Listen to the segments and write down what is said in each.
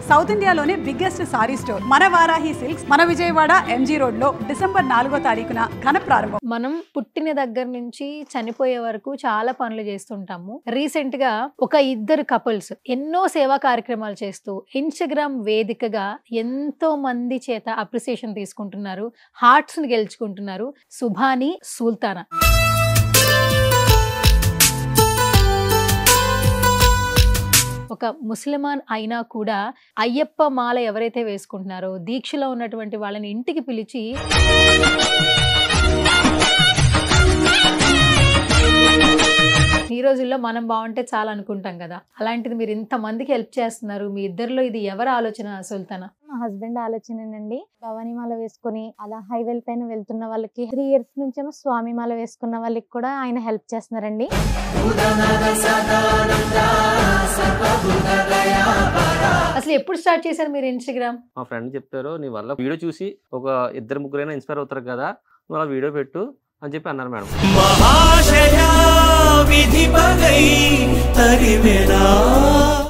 South ఇండియాలోనే biggest sorry store మన Varahi silks మన విజయవాడ ఎంజీ రోడ్ లో డిసెంబర్ 4వ తారీఖున ఘన ప్రారంభం. మనం పుట్టిన దగ్గర నుంచి చనిపోయే వరకు చాలా పనులు చేస్తుంటాము. రీసెంట్ గా ఒక ఇద్దరు కపుల్స్ ఎన్నో సేవా కార్యక్రమాలు చేస్తూ ఇన్స్టాగ్రామ్ వేదికగా ఎంతో మంది చేత అప్రిసియేషన్ తీసుకుంటున్నారు, హార్ట్స్ ని గెలుచుకుంటున్నారు. సుభాని, సుల్తానా. ఒక ముస్లిమాన్ అయినా కూడా అయ్యప్ప మాల ఎవరైతే వేసుకుంటున్నారో దీక్షలో ఉన్నటువంటి వాళ్ళని ఇంటికి పిలిచి ఈ రోజుల్లో మనం బాగుంటే చాలా అనుకుంటాం కదా, అలాంటిది మీరు ఇంత మందికి హెల్ప్ చేస్తున్నారు. మీ ఇద్దరిలో ఇది ఎవరి ఆలోచన సుల్తానా? మా హస్బెండ్ ఆలోచనేనండి. భవానీ మాల వేసుకొని అలా హైవేల పైన వెళ్తున్న వాళ్ళకి 3 years నుంచేమో స్వామి మాల వేసుకున్న వాళ్ళకి కూడా ఆయన హెల్ప్ చేస్తున్నారండి. అసలు ఎప్పుడు స్టార్ట్ చేశారు మీరు ఇన్స్టాగ్రామ్? మా ఫ్రెండ్ చెప్తారు, నీ వల్ల వీడియో చూసి ఒక 2-3 ఇన్స్పైర్ అవుతారు కదా, నువ్వు అలా వీడియో పెట్టు అని చెప్పి అన్నారు మేడం.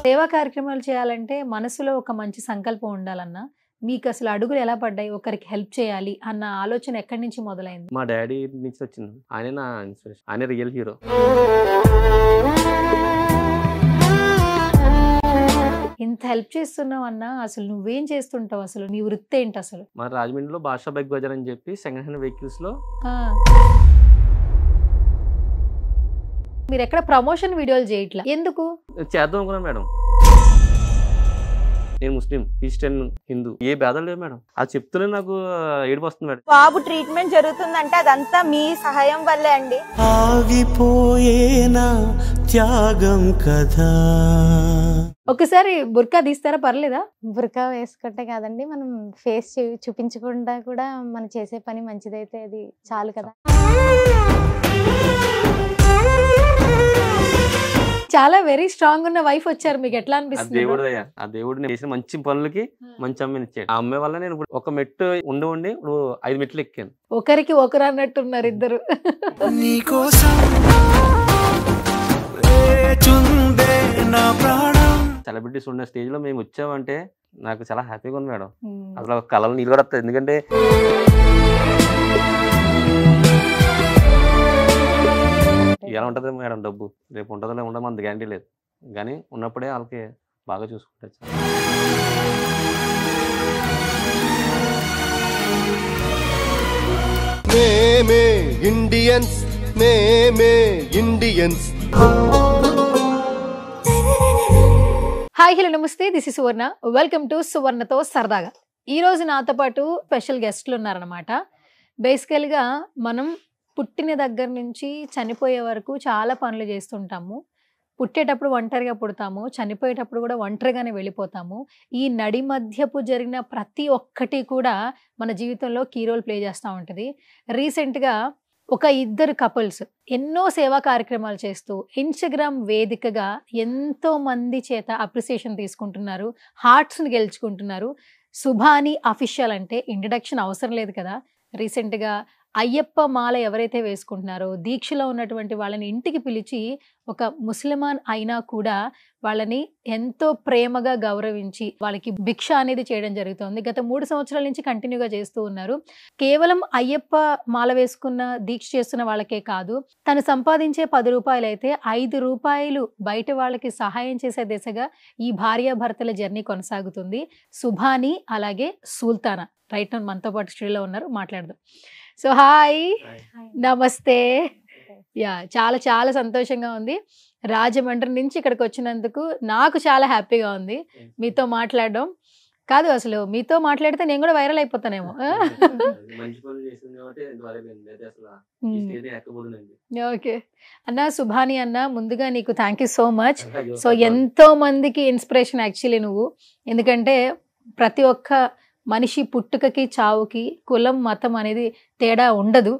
సేవా కార్యక్రమాలు చేయాలంటే మనసులో ఒక మంచి సంకల్పం ఉండాలన్నా మీకు అసలు అడుగులు ఎలా పడ్డాయి? ఒకరికి హెల్ప్ చేయాలి అన్న ఆలోచన ఎక్కడి నుంచి మొదలైంది? మా డాడీ నుంచి వచ్చింది. ఆయన నా ఇన్స్పిరేషన్, ఆయన రియల్ హీరో. ఇంత హెల్ప్ చేస్తున్నావు అన్నా, అసలు నువ్వేం చేస్తుంటావు? అసలు నీ వృత్తి ఏంటి అసలు? మా రాజమండ్రిలో బాషా బైక్ బజార్ అని చెప్పి సెకండ్ హ్యాండ్ వెహికల్స్ లో మీరు ఎక్కడ ప్రమోషన్ వీడియోలు చేయట్లా, ఎందుకు? చేద్దాం అనుకున్నాను మేడం. నేను ముస్లిం, క్రిస్టియన్, హిందూ ఏ భేదాలు లేవు మేడం. అది చెప్తూనే నాకు ఏడుపు వస్తుంది మేడం. బాబు ట్రీట్మెంట్ జరుగుతుందంటే అదంతా మీ సహాయం వల్లే అండి. ఆగిపోయేనా త్యాగం కదా. ఒకసారి బుర్కా తీస్తారా? పర్లేదా? బుర్కా వేసుకుంటే కాదండి, మనం ఫేస్ చూపించకుండా కూడా మనం చేసే పని మంచిదైతే అది చాలు కదా. చాలా వెరీ స్ట్రాంగ్ ఉన్న వైఫ్ వచ్చారు, మీకు ఎట్లా అనిపిస్తుంది? ఆ దేవుడు చేసిన మంచి పనులకి మంచి అమ్మని ఇచ్చాడు. ఆ అమ్మాయి వల్ల నేను ఒక మెట్టు ఉండి నువ్వు 5 మెట్లు ఎక్కాను. ఒకరికి ఒకరు అన్నట్టున్నారు ఇద్దరు. సెలబ్రిటీస్ ఉన్న స్టేజ్ లో మేము వచ్చామంటే నాకు చాలా హ్యాపీగా ఉంది మేడం. అసలు కళలు నీళ్ళు కూడా వస్తాయి. ఎందుకంటే ఎలా ఉంటుంది మేడం డబ్బు, రేపు ఉంటుందో ఉండదు మన గ్యారంటీ లేదు. కానీ ఉన్నప్పుడే వాళ్ళకి బాగా చూసుకుంటారు. మేమే ఇండియన్స్, మేమే ఇండియన్స్. హాయ్, హలో, నమస్తే. This is Suvarna. Welcome to సువర్ణతో సరదాగా. ఈ రోజు నాతో పాటు స్పెషల్ గెస్ట్లు ఉన్నారనమాట. బేసికల్గా మనం పుట్టిన దగ్గర నుంచి చనిపోయే వరకు చాలా పనులు చేస్తుంటాము. పుట్టేటప్పుడు ఒంటరిగా పుడతాము, చనిపోయేటప్పుడు కూడా ఒంటరిగానే వెళ్ళిపోతాము. ఈ నడి మధ్యపు జరిగిన ప్రతి ఒక్కటి కూడా మన జీవితంలో కీ రోల్ ప్లే చేస్తూ ఉంటుంది. రీసెంట్గా ఒక ఇద్దరు కపుల్స్ ఎన్నో సేవా కార్యక్రమాలు చేస్తూ ఇన్స్టాగ్రామ్ వేదికగా ఎంతో మంది చేత అప్రిసియేషన్ తీసుకుంటున్నారు, హార్ట్స్ని గెలుచుకుంటున్నారు. సుభాని అఫీషియల్ అంటే ఇంట్రడక్షన్ అవసరం లేదు కదా. రీసెంట్గా అయ్యప్ప మాల ఎవరైతే వేసుకుంటున్నారో దీక్షలో ఉన్నటువంటి వాళ్ళని ఇంటికి పిలిచి ఒక ముస్లిమాన్ అయినా కూడా వాళ్ళని ఎంతో ప్రేమగా గౌరవించి వాళ్ళకి భిక్ష అనేది చేయడం జరుగుతుంది. గత 3 సంవత్సరాల నుంచి కంటిన్యూగా చేస్తూ ఉన్నారు. కేవలం అయ్యప్ప మాల వేసుకున్న దీక్ష చేస్తున్న వాళ్ళకే కాదు, తను సంపాదించే 10 రూపాయలు అయితే 5 రూపాయలు బయట వాళ్ళకి సహాయం చేసే దిశగా ఈ భార్యాభర్తల జర్నీ కొనసాగుతుంది. సుభాని అలాగే సుల్తానా రైట్ మనతో పాటు స్టూడియోలో ఉన్నారు, మాట్లాడదాం. సో హాయ్, నమస్తే. యా, చాలా చాలా సంతోషంగా ఉంది. రాజమండ్రి నుంచి ఇక్కడికి వచ్చినందుకు నాకు చాలా హ్యాపీగా ఉంది మీతో మాట్లాడడం. కాదు, అసలు మీతో మాట్లాడితే నేను కూడా వైరల్ అయిపోతానేమో. ఓకే అన్న, సుభాని అన్న, ముందుగా నీకు thank you so much. So ఎంతో మందికి ఇన్స్పిరేషన్ యాక్చువల్లీ నువ్వు. ఎందుకంటే ప్రతి ఒక్క మనిషి పుట్టుకకి చావుకి కులం మతం అనేది తేడా ఉండదు,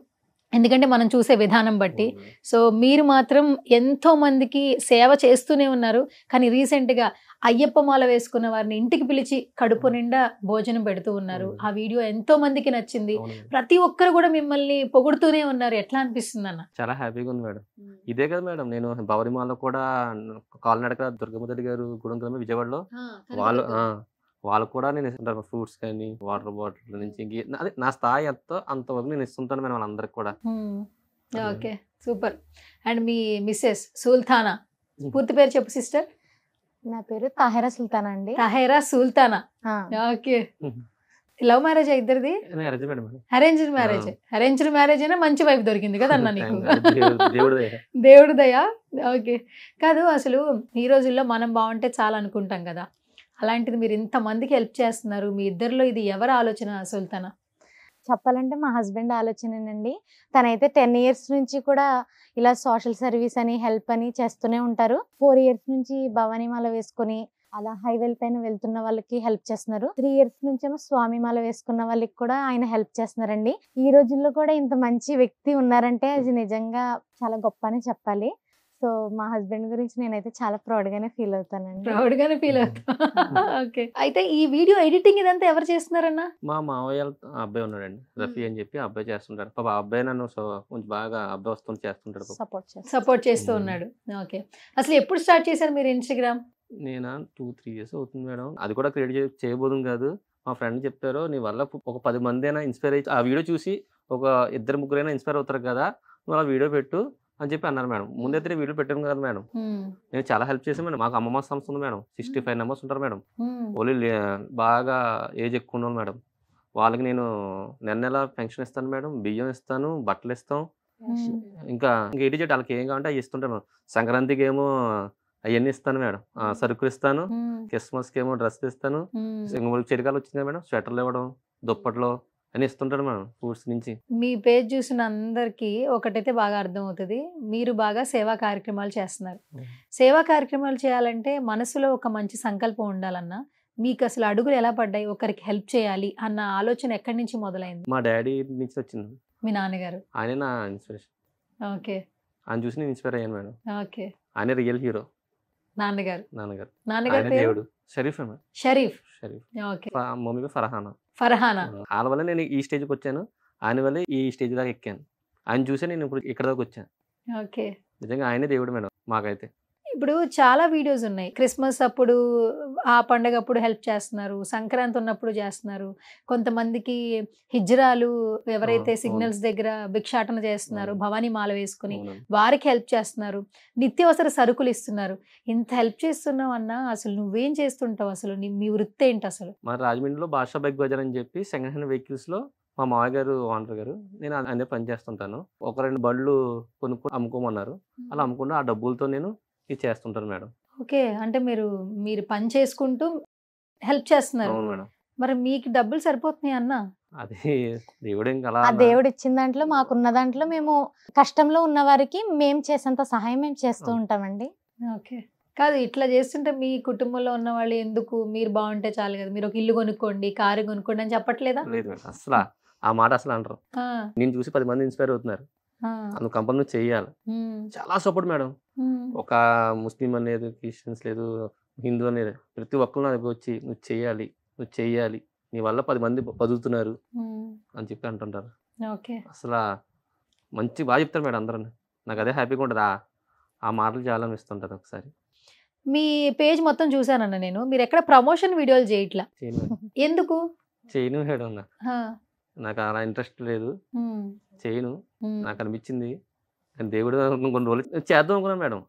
ఎందుకంటే మనం చూసే విధానం బట్టి. సో మీరు మాత్రం ఎంతో మందికి సేవ చేస్తూనే ఉన్నారు. కానీ రీసెంట్గా అయ్యప్ప మాల వేసుకున్న వారిని ఇంటికి పిలిచి కడుపు నిండా భోజనం పెడుతూ ఉన్నారు. ఆ వీడియో ఎంతో మందికి నచ్చింది. ప్రతి ఒక్కరు కూడా మిమ్మల్ని పొగుడుతూనే ఉన్నారు. ఎట్లా అనిపిస్తుంది అన్న? చాలా హ్యాపీగా ఉంది మేడం. ఇదే కదా మేడం, నేను భవరిమాలో కూడా కాలినడక దుర్గమ్మ తల్లి గారు గుడం విజయవాడలో వాళ్ళు వాళ్ళకు కూడా నేను ఇస్తుంటాను ఫ్రూట్స్ కానీ వాటర్ బాటిల్ నుంచి అదే నా స్థాయి ఎంతో అంతవరకు నేను ఇస్తుంటాను మేడం వాళ్ళందరికి కూడా. Okay, super. అండ్ మీ మిస్సెస్ సుల్తానా, పూర్తి పేరు చెప్పు సిస్టర్. నా పేరు తాహిరా సుల్తానా అండి. తహేరా సుల్తానా. ఆ, ఓకే. లవ్ మ్యారేజ్ ఇద్దరిది? Arrange madam. Arranged marriage. Arranged marriage అయినా మంచి వైఫ్ దొరికింది కదా అన్న నీకు. దేవుడు దేవుడి దయ. ఓకే. కాదు, అసలు ఈ రోజుల్లో మనం బాగుంటే చాలా అనుకుంటాం కదా, అలాంటిది మీరు ఇంతమందికి హెల్ప్ చేస్తున్నారు. మీ ఇద్దరిలో ఇది ఎవరి ఆలోచన సుల్తానా? చెప్పాలంటే మా హస్బెండ్ ఆలోచనేనండి. తనైతే 10 years నుంచి కూడా ఇలా సోషల్ సర్వీస్ అని హెల్ప్ అని చేస్తూనే ఉంటారు. 4 years నుంచి భవానీ మాల వేసుకొని అలా హైవేల పైన వెళ్తున్న వాళ్ళకి హెల్ప్ చేస్తున్నారు. 3 years నుంచేమో స్వామి మాల వేసుకున్న వాళ్ళకి కూడా ఆయన హెల్ప్ చేస్తున్నారండి. ఈ రోజుల్లో కూడా ఇంత మంచి వ్యక్తి ఉన్నారంటే అది నిజంగా చాలా గొప్ప అని చెప్పాలి. సో మా హస్బెండ్ గురించి నేనైతే చాలా ప్రౌడ్ గానే ఫీల్ అవుతానండి. ప్రౌడ్ గానే ఫీల్ అవుతా. ఓకే. అయితే ఈ వీడియో ఎడిటింగ్ ఇదంతా ఎవరు చేస్తున్నారన్నా? మా మావయ్య అబ్బాయి ఉన్నాడండి, రఫీ అని చెప్పి అబ్బాయి చేస్తుంటాడు. పాప ఆ అబ్బాయి నన్ను కొంచెం బాగా అబ్బాయి వస్తుంది చేస్తుంటాడు పాపం. సపోర్ట్ చేస్తూ ఉన్నాడు. ఓకే. అసలు ఎప్పుడు స్టార్ట్ చేశారు మీరు ఇన్స్టాగ్రామ్? నేను 2-3 years అవుతుంది మేడం. అది కూడా క్రియేట్ చేయబోదు కాదు. మా ఫ్రెండ్ చెప్పారు, నీ వల్ల ఒక 10 మంది అయినా ఇన్స్పైర్ అయ్యి ఆ వీడియో చూసి ఒక 2-3 ఇన్స్పైర్ అవుతారు కదా, నువ్వు అలా వీడియో పెట్టు అని చెప్పి అన్నారు మేడం. ముందైతే వీడియో పెట్టాను కదా మేడం, నేను చాలా హెల్ప్ చేశాను మేడం. మాకు అమ్మమ్మ సంస్థ ఉంది మేడం, 65 members ఉంటారు మేడం. ఓన్లీ బాగా ఏజ్ ఎక్కువ ఉన్నాను మేడం. వాళ్ళకి నేను నెల పెన్షన్ ఇస్తాను మేడం, బియ్యం ఇస్తాను, బట్టలు ఇస్తాం, ఇంకా ఏటి చెట్టు వాళ్ళకి ఏం కావాలంటే అవి ఇస్తుంటాను. సంక్రాంతికి ఏమో అవన్నీ ఇస్తాను మేడం, సరుకులు ఇస్తాను. క్రిస్మస్కి ఏమో డ్రెస్లు ఇస్తాను. చలికాలం వచ్చింది కదా మేడం, స్వెటర్లు ఇవ్వడం, దుప్పట్లు అని ఇస్తుంటారు మేడం ఫ్రూట్స్ నుంచి. మీ పేజ్ చూసిన అందరికీ ఒకటైతే బాగా అర్థం అవుతుంది, మీరు బాగా సేవా కార్యక్రమాలు చేస్తున్నారు. సేవా కార్యక్రమాలు చేయాలంటే మనసులో ఒక మంచి సంకల్పం ఉండాలన్నా, మీకు అసలు అడుగులు ఎలా పడ్డాయి? ఒకరికి హెల్ప్ చేయాలి అన్న ఆలోచన ఎక్కడి నుంచి మొదలైంది? మా డాడీ నుంచి వచ్చింది. మీ నాన్నగారు? ఆయనే నా ఇన్స్పిరేషన్. ఓకే. ఆయన చూసి నేను ఇన్స్పైర్ అయ్యాను మేడం. ఓకే. ఆయన రియల్ హీరో. నాన్నగారు ఆయన దేవుడు. Sharif madam. Sharif. Okay. Mummy Farhana. Farhana. వాళ్ళ వల్ల నేను ఈ స్టేజ్కి వచ్చాను, ఆయన వల్ల ఈ స్టేజ్ దాకా ఎక్కాను. ఆయన చూసే నేను ఇప్పుడు ఇక్కడ దాకా వచ్చాను. ఓకే. నిజంగా ఆయనే దేవుడు మేడం మాకైతే. ఇప్పుడు చాలా వీడియోస్ ఉన్నాయి, క్రిస్మస్ అప్పుడు ఆ పండగ అప్పుడు హెల్ప్ చేస్తున్నారు, సంక్రాంతి ఉన్నప్పుడు చేస్తున్నారు, కొంతమందికి హిజ్రాలు ఎవరైతే సిగ్నల్స్ దగ్గర భిక్షాటన చేస్తున్నారు భవానీ మాల వేసుకుని వారికి హెల్ప్ చేస్తున్నారు, నిత్యావసర సరుకులు ఇస్తున్నారు. ఇంత హెల్ప్ చేస్తున్నావు అన్నా, అసలు నువ్వేం చేస్తుంటావు? అసలు మీ వృత్తి ఏంటి అసలు? మా రాజమండ్రిలో బాషా బైక్ బజార్ అని చెప్పి సెకండ్ హ్యాండ్ వెహికల్స్ లో మా మామయ్య గారు ఓనర్ గారు, నేను అదే పని చేస్తుంటాను. 1-2 బండ్లు కొనుక్కొని అమ్ముకోమన్నారు, అలా అమ్ముకుంటూ ఆ డబ్బులతో నేను ఇది చేస్తుంటాను మేడం. ఓకే. అంటే మీరు పని చేసుకుంటూ హెల్ప్ చేస్తున్నారు. అవును మేడం. మరి మీకు డబ్బులు సరిపోతున్నాయి అన్న? అది దేవుడు ఇంకా అలా ఆ దేవుడు ఇచ్చిన దాంట్లో మాకున్న దాంట్లో మేము కష్టంలో ఉన్న వారికి మేము చేసేంత సహాయం మేము చేస్తూ ఉంటామండి. ఓకే. కాదు, ఇట్లా చేస్తుంటే మీ కుటుంబంలో ఉన్న వాళ్ళు ఎందుకు మీరు బాగుంటే చాలు కదా, మీరు ఒక ఇల్లు కొనుక్కోండి, కారు కొనుక్కోండి అని చెప్పట్లేదా? లేదు మేడం, అసలు ఆ మాట అసలు అంటారు. నేను చూసి 10 మంది ఇన్స్పైర్ అవుతున్నారు, నువ్వు కంపల్సరీ నువ్వు చెయ్యాలి. చాలా సపోర్ట్ మేడం. ఒక ముస్లిం అనేది, క్రిస్టియన్స్ లేదు, హిందూ అనేది, ప్రతి ఒక్కరు నా దగ్గర వచ్చి నువ్వు చెయ్యాలి, నీ వల్ల 10 మంది బతుకుతున్నారు అని చెప్పి అంటుంటారు. అసలు మంచి బాగా చెప్తారు మేడం అందరూ. నాకు అదే హ్యాపీగా ఉంటుంది, ఆ మాటలు చాలా ఇస్తుంటారు. ఒకసారి మీ పేజ్ మొత్తం చూసానన్న నేను, మీరు ఎక్కడ ప్రమోషన్ వీడియోలు చేయట్లా, ఎందుకు? చేయను మేడం, నాకు అలా ఇంట్రెస్ట్ లేదు, చేయను. నాకు అనిపించింది దేవుడు కొన్ని రోజులు చేద్దాం అనుకున్నాను మేడం.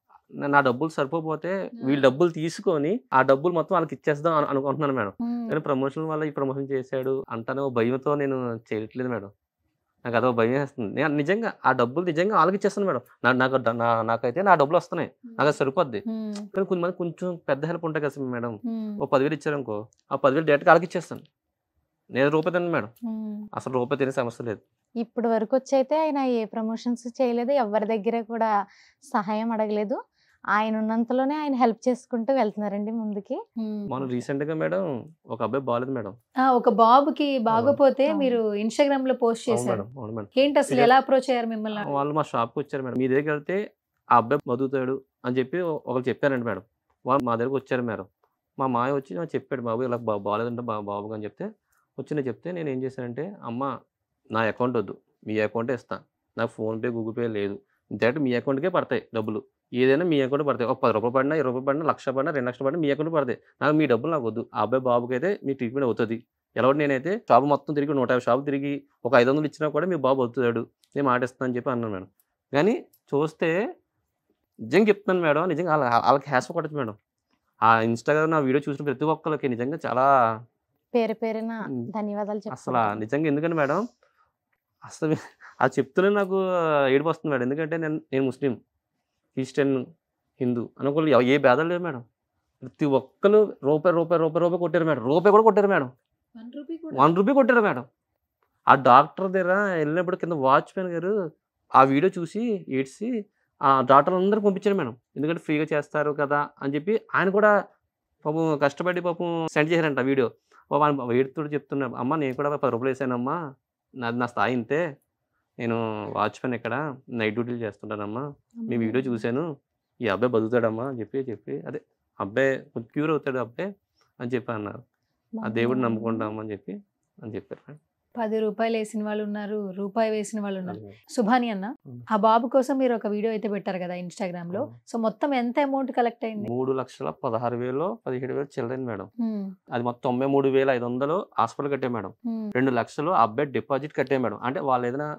నా డబ్బులు సరిపోతే వీళ్ళు డబ్బులు తీసుకొని ఆ డబ్బులు మొత్తం వాళ్ళకి ఇచ్చేద్దాం అనుకుంటున్నాను మేడం. కానీ ప్రమోషన్ వల్ల ఈ ప్రమోషన్ చేశాడు అంటానే భయంతో నేను చేయట్లేదు మేడం. నాకు అదో భయం వేస్తుంది. నేను నిజంగా ఆ డబ్బులు నిజంగా వాళ్ళకి ఇచ్చేస్తాను మేడం. నాకైతే నా డబ్బులు వస్తున్నాయి, నాకు అది సరిపోద్ది. కానీ కొంతమంది కొంచెం పెద్ద హెల్ప్ ఉంటాయి కదా మేడం, ఓ 10,000 ఇచ్చారనుకో, ఆ 10,000 డైరెక్ట్గా వాళ్ళకి ఇచ్చేస్తాను. నేను రూపాయి తిన్నాను మేడం, అసలు రూపాయి తినే సమస్య లేదు. ఇప్పటి వరకు వచ్చి అయితే ఆయన ఏ ప్రమోషన్స్ చేయలేదు, ఎవరి దగ్గర కూడా సహాయం అడగలేదు. ఆయన ఉన్నంతలోనే ఆయన హెల్ప్ చేసుకుంటూ వెళ్తున్నారండి ముందుకి. మనం రీసెంట్ గా మేడం ఒక అబ్బాయి బాగాలేదు మేడం, ఒక బాబుకి బాగోపోతే మీరు ఇన్స్టాగ్రామ్ లో పోస్ట్ చేశారు. ఏంటి అసలు ఎలా అప్రోచ్ అయ్యారు మిమ్మల్ని? వాళ్ళు మా షాప్ కి వచ్చారు మేడం, మీ దగ్గరికి వెళ్తే ఆ అబ్బాయి బతుకుతాడు అని చెప్పి ఒకరు చెప్పారండి మేడం. వాళ్ళు మా దగ్గరకు వచ్చారు మేడం. మా మాయ వచ్చి నాకు చెప్పాడు, బాబు ఇలా బాగాలేదంటే బాబు అని చెప్తే వచ్చి నేను చెప్తే నేను ఏం చేశానంటే, అమ్మ నా అకౌంట్ వద్దు, మీ అకౌంటే ఇస్తాను, నాకు ఫోన్పే గూగుల్ పే లేదు, డైరెక్ట్ మీ అకౌంట్కే పడతాయి డబ్బులు, ఏదైనా మీ అకౌంట్ పడతాయి. ఒక 10 రూపాయలు పడినా, 20 రూపాయలు పడినా, 1,00,000 పడినా, 2,00,000 పడినా మీ అకౌంట్ పడతాయి. నాకు మీ డబ్బులు నాకు వద్దు. ఆ అబ్బాయి బాబుకైతే మీ ట్రీట్మెంట్ అవుతది. ఎలా నేనైతే షాప్ మొత్తం తిరిగి 150 షాపులు తిరిగి ఒక 500 ఇచ్చినా కూడా మీ బాబు అవుతాడు. నేను మాట ఇస్తాను అని చెప్పి అన్నాను మేడం. కానీ చూస్తే నిజంగా చెప్తున్నాను మేడం. నిజంగా ఆళ్ళకి హ్యాస్ కొట్టచ్చు మేడం. ఆ ఇన్‌స్టాగ్రామ్ నా వీడియో చూసిన ప్రతి ఒక్కళ్ళకి నిజంగా చాలా పేరున ధన్యవాదాలు అసల చెప్పుకుంటున్నాను. నిజంగా ఎందుకంటే మేడం అసలు అది చెప్తూనే నాకు ఏడుపొస్తుంది మేడం. ఎందుకంటే నేను ముస్లిం, క్రిస్టియన్, హిందూ అనుకోని ఏ భేదాలు లేవు మేడం. ప్రతి ఒక్కళ్ళు రూపాయి కొట్టారు మేడం. రూపాయి కూడా కొట్టారు మేడం. 1 రూపీ కొట్టారు మేడం. ఆ డాక్టర్ దగ్గర వెళ్ళినప్పుడు కింద వాచ్‌మెన్ గారు ఆ వీడియో చూసి ఏడ్చి ఆ డాక్టర్లందరిని పంపించారు మేడం. ఎందుకంటే ఫ్రీగా చేస్తారు కదా అని చెప్పి ఆయన కూడా పాపం కష్టపడి పాపం సెండ్ చేశారంట ఆ వీడియో. పాపం ఆయన ఏడుతూ చెప్తున్నాడు, అమ్మ నేను కూడా 10 రూపాయలు వేసానమ్మా, నా స్థాయి ఇంతే, నేను వాచ్‌మెన్ ఇక్కడ నైట్ డ్యూటీలు చేస్తుంటానమ్మా, మీ వీడియో చూశాను, ఈ అబ్బాయి బతుకుతాడమ్మా అని చెప్పి అదే అబ్బాయి క్యూర్ అవుతాడు అబ్బాయి అని చెప్పి అన్నారు. ఆ దేవుడిని నమ్ముకుంటాము అని చెప్పారు మేడం. 10 రూపాయలు వేసిన వాళ్ళు ఉన్నారు, రూపాయి వేసిన వాళ్ళు ఉన్నారు. సుభాని అన్న, ఆ బాబు కోసం మీరు ఒక వీడియో అయితే పెట్టారు కదా ఇన్‌స్టాగ్రామ్ లో. సో మొత్తం ఎంత అమౌంట్ కలెక్ట్ అయింది? 3,16,000 17,000 చిల్లరైంది మేడం. అది మొత్తం 93,500 హాస్పిటల్ కట్టే మేడం. 2 లక్షలు ఆ అబ్బాయి డిపాజిట్ కట్టే మేడం. అంటే వాళ్ళు ఏదైనా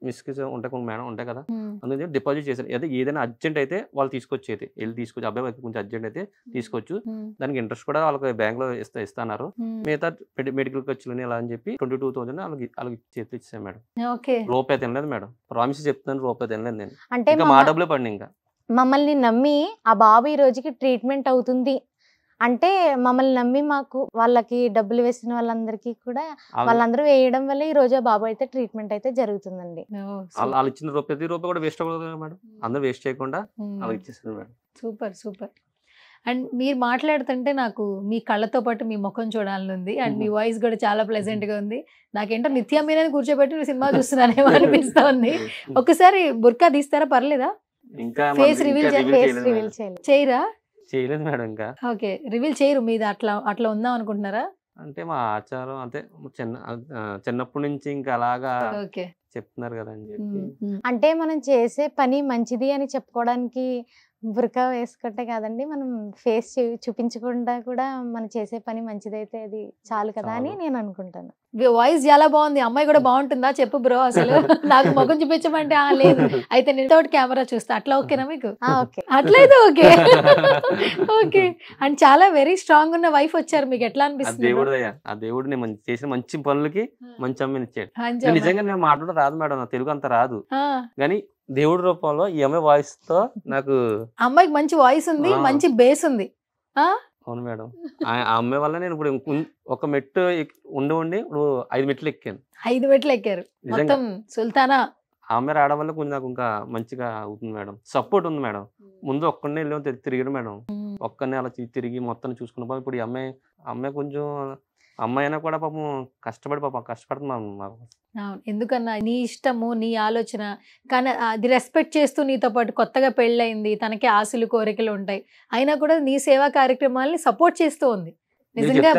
మిస్కిస్ ఉంటాయి మేడం, ఉంటాయి కదా, అందుకే డిపాజిట్ చేశారు. అదే ఏదైనా అర్జెంట్ అయితే వాళ్ళు తీసుకొచ్చేది, వెళ్ళి తీసుకొచ్చి అబ్బాయి కొంచెం అర్జెంట్ అయితే తీసుకోవచ్చు, దానికి ఇంట్రెస్ట్ కూడా వాళ్ళకి బ్యాంక్ లో ఇస్తున్నారు, మిగతా మెడికల్ ఖర్చులని అలా అని చెప్పి 22,000 వాళ్ళకి చేతులు ఇచ్చాను మేడం. రూపాయి తినలేదు మేడం. ప్రామిస్ చెప్తున్నాను, రూపాయి తినలేదు నేను. అంటే ఇంకా మా డబ్బులే పడి ఇంకా మమ్మల్ని నమ్మి ఆ బాబు ఈ రోజుకి ట్రీట్మెంట్ అవుతుంది అంటే మమ్మల్ని నమ్మి మాకు వాళ్ళకి డబ్బులు వేసిన వాళ్ళందరికీ కూడా వాళ్ళందరూ వేయడం వల్ల ఈ రోజు ఆ బాబు అయితే ట్రీట్మెంట్ అయితే జరుగుతుందండి. వాళ్ళు ఇచ్చిన ప్రతి రూపాయి కూడా వేస్ట్ అవ్వదు మేడం. అందరూ వేస్ట్ చేయకుండా అలా ఇచ్చేసారు మేడం. సూపర్. అండ్ మీరు మాట్లాడుతుంటే నాకు మీ కళ్ళతో పాటు మీ ముఖం చూడాలని ఉంది. అండ్ మీ వాయిస్ కూడా చాలా ప్లెజెంట్ గా ఉంది. నాకేంటో నిత్య మీనని కూర్చోబెట్టి సినిమా చూస్తున్నానేమో అనిపిస్తోంది. ఒకసారి బుర్కా తీస్తారా, పర్లేదా? ఇంకా ఫేస్ రివీల్ చేయరా? చేయలేదు మేడం. ఇంకా ఓకే, రివీల్ చేయరు. మీద అట్లా ఉందాం అనుకుంటున్నారా? అంటే మా ఆచారం అంతే, చిన్నప్పటి నుంచి ఇంకా అలాగా చెప్తున్నారు కదా అని చెప్పి. అంటే మనం చేసే పని మంచిది అని చెప్పుకోవడానికి బుర్కా వేసుకుంటే కాదండి, మనం ఫేస్ చూపించకుండా కూడా మనం చేసే పని మంచిదైతే అది చాలు కదా అని నేను అనుకుంటాను. వాయిస్ చాలా బాగుంది. అమ్మాయి కూడా బాగుంటుందా చెప్పు బ్రో. అసలు నాకు ముఖం చూపించమంటే లేదు, అయితే నేను తోటి కెమెరా చూస్తా, అట్లా ఓకేనా మీకు? అట్లయితే ఓకే. ఓకే. అండ్ చాలా వెరీ స్ట్రాంగ్ ఉన్న వైఫ్ వచ్చారు, మీకు ఎట్లా అనిపిస్తుంది? ఆ దేవుడు నేను చేసిన మంచి పనులకి మంచి అమ్మని ఇచ్చాడు. నిజంగా నేను మాట్లాడడం రాదు మేడం, నాకు తెలుగు అంత రాదు, కానీ దేవుడి రూపంలో ఈ అమ్మాయి వాయిస్ తో నాకు, అమ్మాయికి మంచి వాయిస్ ఉంది, మంచి బేస్ ఉంది. అవును మేడం. ఆ అమ్మాయి వల్ల నేను ఇప్పుడు ఒక మెట్టు ఉండి ఇప్పుడు 5 మెట్లు ఎక్కాను. 5 మెట్లు ఎక్కారు మొత్తం సుల్తానా. ఆ అమ్మాయి రావడం వల్ల కొంచెం నాకు ఇంకా మంచిగా అవుతుంది మేడం. సపోర్ట్ ఉంది మేడం. ముందు ఒక్కడనే వెళ్ళాం తిరిగాడు మేడం, ఒక్కడనే అలా తిరిగి మొత్తం చూసుకున్న. ఇప్పుడు ఈ అమ్మాయి కొంచెం అమ్మాయి అయినా కూడా పాపం కష్టపడుతున్నాం మాకు. ఎందుకన్నా నీ ఇష్టము, నీ ఆలోచన, కానీ అది రెస్పెక్ట్ చేస్తూ నీతో పాటు కొత్తగా పెళ్ళయింది, తనకి ఆశలు కోరికలు ఉంటాయి, అయినా కూడా నీ సేవా కార్యక్రమాలని సపోర్ట్ చేస్తూ ఉంది. నిజంగా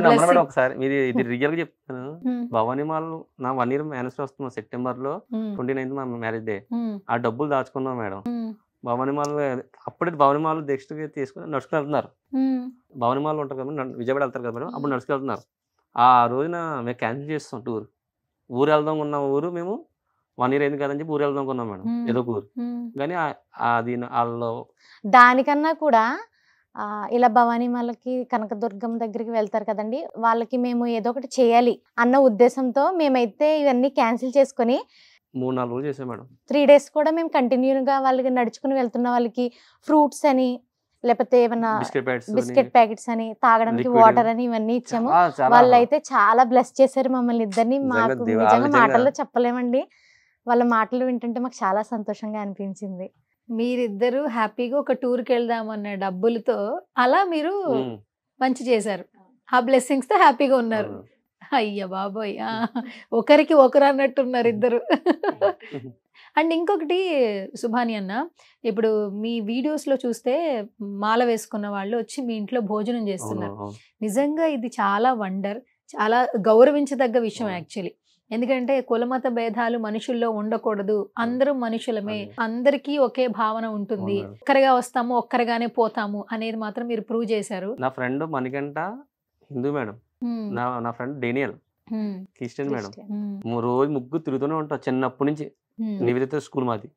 ఒకసారి మీరు ఇది రియల్ గా చెప్తాను. భవానీమాల్ నా 1 year యానివర్సరీ వస్తున్నాం సెప్టెంబర్ లో 29th మా మ్యారేజ్ డే. ఆ డబ్బులు దాచుకున్నాం మేడం. భవానీమాల్ అప్పుడే భవానీమాల్ నెక్స్ట్ తీసుకుని నడుచుకుని వెళ్తున్నారు. భవానీమాల్ ఉంటారు కదా, విజయవాడ వెళ్తారు కదా మేడం, అప్పుడు నడుచుకు వెళ్తున్నారు. ఆ రోజున మేము క్యాన్సిల్ చేస్తాం టూర్. ఊరు వెళ్దాం ఉన్న ఊరు మేము 1 year అయింది కదని చెప్పి ఊరు వెళ్దాం కొన్నాం మేడం, ఏదో ఊరు. కానీ అది వాళ్ళు దానికన్నా కూడా ఇలా భవానీమాలకి కనకదుర్గం దగ్గరికి వెళ్తారు కదండి, వాళ్ళకి మేము ఏదో ఒకటి చేయాలి అన్న ఉద్దేశంతో మేమైతే ఇవన్నీ క్యాన్సిల్ చేసుకొని 3-4 రోజులు చేసాం మేడం. 3 days కూడా మేము కంటిన్యూగా వాళ్ళకి నడుచుకుని వెళ్తున్న వాళ్ళకి ఫ్రూట్స్ అని, లేకపోతే ఏమన్నా బిస్కెట్ ప్యాకెట్స్ అని, తాగడానికి వాటర్ అని ఇవన్నీ ఇచ్చాము. వాళ్ళైతే చాలా బ్లెస్ చేశారు మమ్మల్ని ఇద్దరిని. మాకు నిజంగా మాటల్లో చెప్పలేమండి, వాళ్ళ మాటలు వింటుంటే మాకు చాలా సంతోషంగా అనిపించింది. మీరిద్దరు హ్యాపీగా ఒక టూర్కి వెళ్దామన్న డబ్బులతో అలా మీరు మంచి చేశారు. ఆ బ్లెస్సింగ్స్ తో హ్యాపీగా ఉన్నారు. అయ్య బాబోయ్, ఒకరికి ఒకరు అన్నట్టున్నారు ఇద్దరు. అండ్ ఇంకొకటి సుభాని అన్న, ఇప్పుడు మీ వీడియోస్ లో చూస్తే మాల వేసుకున్న వాళ్ళు వచ్చి మీ ఇంట్లో భోజనం చేస్తున్నారు. నిజంగా ఇది చాలా వండర్, చాలా గౌరవించదగ్గ విషయం యాక్చువల్లీ. ఎందుకంటే కులమత భేదాలు మనుషుల్లో ఉండకూడదు, అందరూ మనుషులమే, అదే. అందరికీ ఒకే భావన ఉంటుంది, అవును. ఒక్కరిగా వస్తాము ఒక్కరిగానే పోతాము అనేది మాత్రం మీరు ప్రూవ్ చేశారు. నా ఫ్రెండ్ మణికంఠ హిందూ మేడం, ఉమ్, నా ఫ్రెండ్ డేనియల్ ఉమ్, క్రిస్టియన్ మేడం. ఉమ్, రోజు ముగ్గురు తిరుగుతూనే ఉంటాం చిన్నప్పటి నుంచి. ఉమ్, నివేదిత స్కూల్ మాది.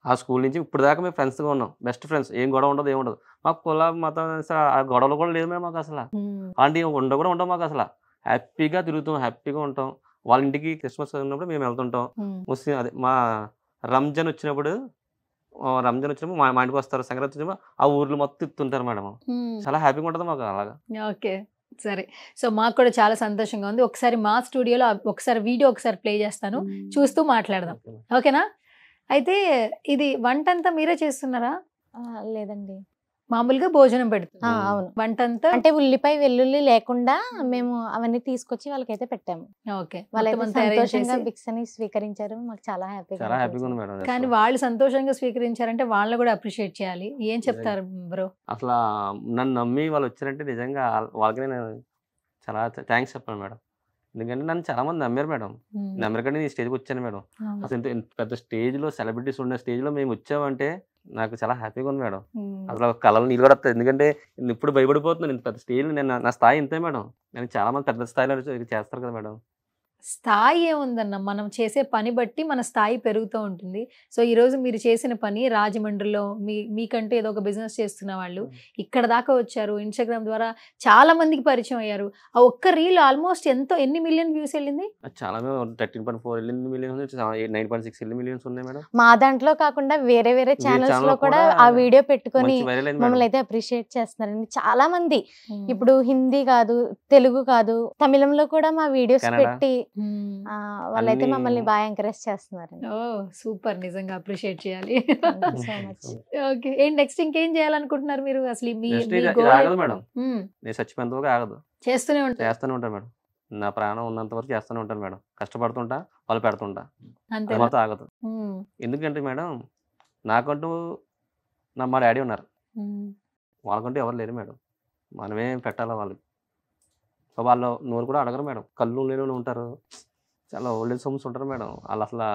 ఆ స్కూల్ నుంచి ఇప్పుడు దాకా మేము ఫ్రెండ్స్గా ఉన్నాం, బెస్ట్ ఫ్రెండ్స్. ఏం గొడవ ఉండదు, ఏం ఉండదు మాకు. కుల మతం ఆ గొడవలు కూడా లేదు మేడం మాకు అసలు. ఉమ్, అలాంటి కూడా ఉంటాం మాకు అసలు. హ్యాపీగా తిరుగుతాం, హ్యాపీగా ఉంటాం. వాళ్ళ ఇంటికి క్రిస్మస్ ఉన్నప్పుడు మేము వెళ్తుంటాం. ఉమ్, ముస్లిం అదే మా రంజాన్ వచ్చినప్పుడు మా ఇంటికి వస్తారు. సంక్రాంతి వచ్చినప్పుడు ఆ ఊర్లో మొత్తం తిప్పుతుంటారు మేడం. ఉమ్. చాలా హ్యాపీగా ఉంటుంది మాకు అలాగా. ఓకే, సరే. సో మాకు కూడా చాలా సంతోషంగా ఉంది. ఒకసారి మా స్టూడియోలో ఒకసారి వీడియో ఒకసారి ప్లే చేస్తాను, చూస్తూ మాట్లాడదాం. ఓకేనా? అయితే ఇది వంట అంతా మీరే చేస్తున్నారా? లేదండి. మామూలుగా భోజనం పెడుతున్నా అవును. వంట అంతా? అంటే ఉల్లిపాయ వెల్లుల్లి లేకుండా మేము అవన్నీ తీసుకొచ్చి వాళ్ళకైతే పెట్టాము. ఓకే, వాళ్ళైతే మొత్తం అంతా arrange సంతోషంగా చేసి. బిక్స్ అని స్వీకరించారు. మాకు చాలా చాలా హ్యాపీగా ఉంది మేడం. కానీ వాళ్ళు సంతోషంగా స్వీకరించారంటే వాళ్ళని కూడా అప్రిషియేట్ చేయాలి. ఏం చెప్తారు బ్రో? అసలు నన్ను నమ్మి వాళ్ళు వచ్చారంటే నిజంగా వాళ్ళకి నేను చాలా థ్యాంక్స్ చెప్పాను మేడం. ఎందుకంటే నన్ను చాలా మంది నమ్మారు మేడం. నమ్మకండి నేను స్టేజ్కి వచ్చాను మేడం. అసలు ఇంత పెద్ద స్టేజ్లో సెలబ్రిటీస్ ఉన్న స్టేజ్లో మేము వచ్చామంటే నాకు చాలా హ్యాపీగా ఉంది మేడం. అసలు కళలు నీళ్ళు కూడా వస్తాయి. ఎందుకంటే నేను ఇప్పుడు భయపడిపోతున్నాను. ఇంత పెద్ద స్టేజ్లో నేను నా స్థాయి ఇంతే మేడం. నేను చాలా మంది పెద్ద స్థాయిలో చేస్తారు కదా మేడం. స్థాయి ఏముందన్న, మనం చేసే పని బట్టి మన స్థాయి పెరుగుతూ ఉంటుంది. సో ఈ రోజు మీరు చేసిన పని రాజమండ్రిలో మీకంటే ఏదో ఒక బిజినెస్ చేస్తున్న వాళ్ళు ఇక్కడ దాకా వచ్చారు. ఇన్స్టాగ్రామ్ ద్వారా చాలా మందికి పరిచయం అయ్యారు. ఆ ఒక్క రీల్ ఆల్మోస్ట్ ఎన్ని మిలియన్ వ్యూస్ వెళ్ళింది? చాలా 13.4 మిలియన్స్, 9.6 మిలియన్స్ ఉన్నాయి మేడం. మా దాంట్లో కాకుండా వేరే వేరే ఛానల్స్ channel లో లో కూడా కూడా ఆ వీడియో పెట్టుకొని మంచి వైరల్ అయింది మమ్మల్ని మేడం. అయితే అప్రిషియేట్ చేస్తున్నారండి చాలా మంది. ఇప్పుడు హిందీ కాదు, తెలుగు కాదు, తమిళంలో కూడా మా వీడియోస్ కన్నడ. పెట్టి వాళ్ళైతే అన్ని- మమ్మల్ని బాగా ఎంకరేజ్ చేస్తున్నారండి. ఓ సూపర్, నిజంగా అప్రిషియేట్ చేయాలి. Thank you so much. Okay, ఏంటి నెక్స్ట్ ఇంకేం చేయాలనుకుంటున్నారు మీరు? అసలు మీ Next మీ ఇది goal ఆగదు మేడం. ఉమ్, నేను చచ్చిపోయేంత వరకు ఆగదు, చేస్తూనే ఉంటారు చేస్తూనే ఉంటాను మేడం. నా ప్రాణం ఉన్నంత వరకు చేస్తూనే ఉంటాను మేడం. కష్టపడుతుంటా, వాళ్ళు పెడుతుంటా, అంతే. అది మాత్రం ఆగదు. ఎందుకంటే మేడం నాకంటూ మా డాడీ ఉన్నారు, వాళ్ళకంటూ ఎవరు లేరు మేడం. మనమే పెట్టాలా వాళ్ళకి. సో వాళ్ళు నోరు కూడా అడగరు మేడం. కళ్ళు లేని ఉంటారు, చాలా ఓల్డ్ ఏజ్ హోమ్స్ ఉంటారు మేడం. వాళ్ళు అసలు